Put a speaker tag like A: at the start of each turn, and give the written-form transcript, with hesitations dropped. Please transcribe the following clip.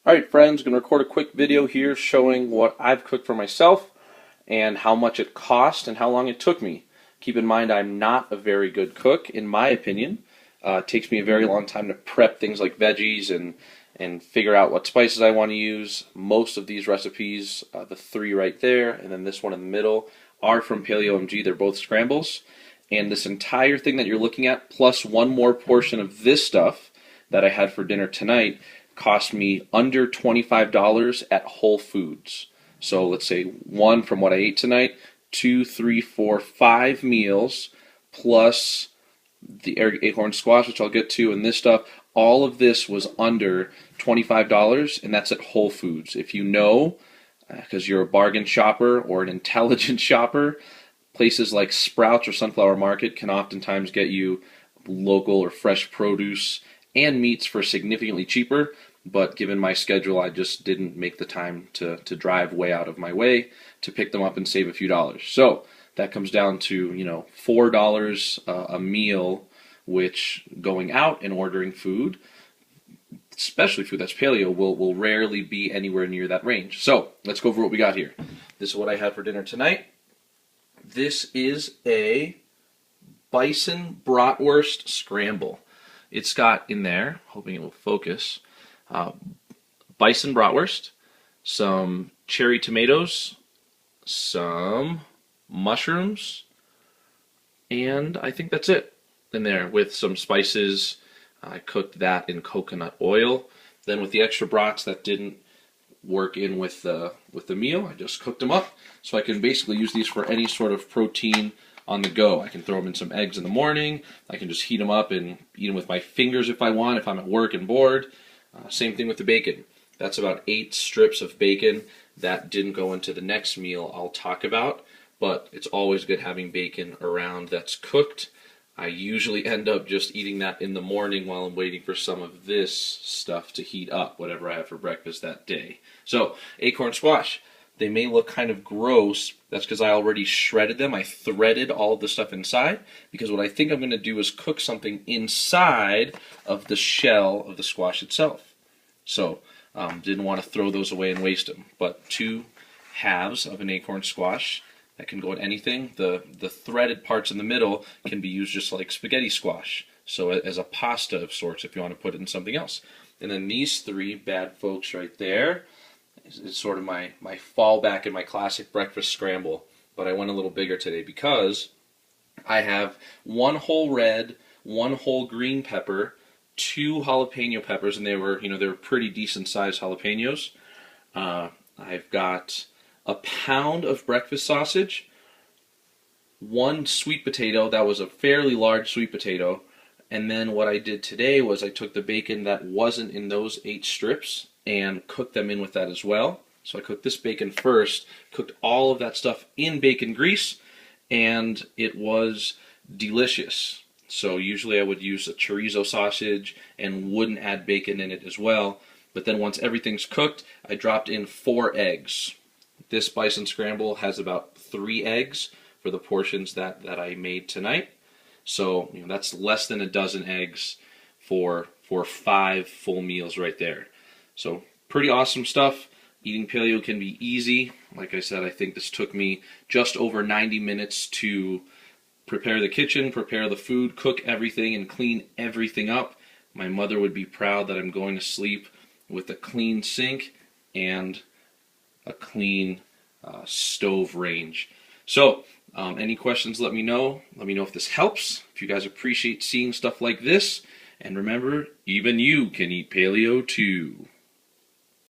A: Alright friends, going to record a quick video here showing what I've cooked for myself and how much it cost and how long it took me. Keep in mind I'm not a very good cook, in my opinion. It takes me a very long time to prep things like veggies and figure out what spices I want to use. Most of these recipes, the three right there and then this one in the middle, are from Paleo MG. They're both scrambles. And this entire thing that you're looking at, plus one more portion of this stuff that I had for dinner tonight, cost me under $25 at Whole Foods. So let's say one from what I ate tonight, 2, 3, 4, 5 meals, plus the acorn squash, which I'll get to, and this stuff. All of this was under $25, and that's at Whole Foods. If you know, because you're a bargain shopper or an intelligent shopper, places like Sprouts or Sunflower Market can oftentimes get you local or fresh produce and meats for significantly cheaper, but given my schedule, I just didn't make the time to drive way out of my way to pick them up and save a few dollars. So that comes down to, $4 a meal, which going out and ordering food, especially food that's paleo, will rarely be anywhere near that range. So let's go over what we got here. This is what I had for dinner tonight. This is a bison bratwurst scramble. It's got in there, hoping it will focus, bison bratwurst, some cherry tomatoes, some mushrooms, and I think that's it in there with some spices. I cooked that in coconut oil. Then with the extra brats that didn't work in with the meal, I just cooked them up. So I can basically use these for any sort of protein on the go. I can throw them in some eggs in the morning. I can just heat them up and eat them with my fingers if I want, if I'm at work and bored. Same thing with the bacon. That's about 8 strips of bacon. That didn't go into the next meal I'll talk about, but it's always good having bacon around that's cooked. I usually end up just eating that in the morning while I'm waiting for some of this stuff to heat up, whatever I have for breakfast that day. So, acorn squash. They may look kind of gross. That's because I already shredded them. I threaded all of the stuff inside, because what I think I'm going to do is cook something inside of the shell of the squash itself. So, didn't want to throw those away and waste them. But 2 halves of an acorn squash that can go in anything. The threaded parts in the middle can be used just like spaghetti squash, so as a pasta of sorts if you want to put it in something else. And then these 3 bad folks right there is sort of my fallback in my classic breakfast scramble, but I went a little bigger today because I have 1 whole red, 1 whole green pepper, 2 jalapeno peppers, and they were pretty decent sized jalapenos. I've got a pound of breakfast sausage, 1 sweet potato. That was a fairly large sweet potato. And then what I did today was I took the bacon that wasn't in those 8 strips and cooked them in with that as well. So I cooked this bacon first, cooked all of that stuff in bacon grease, and it was delicious. So usually I would use a chorizo sausage and wouldn't add bacon in it as well. But then once everything's cooked, I dropped in 4 eggs. This bison scramble has about 3 eggs for the portions that I made tonight. So that's less than a dozen eggs for 5 full meals right there. So pretty awesome stuff. Eating paleo can be easy. Like I said, I think this took me just over 90 minutes to prepare the kitchen, prepare the food, cook everything, and clean everything up. My mother would be proud that I'm going to sleep with a clean sink and a clean stove range. So, any questions, let me know. Let me know if this helps. If you guys appreciate seeing stuff like this. And remember, even you can eat paleo too.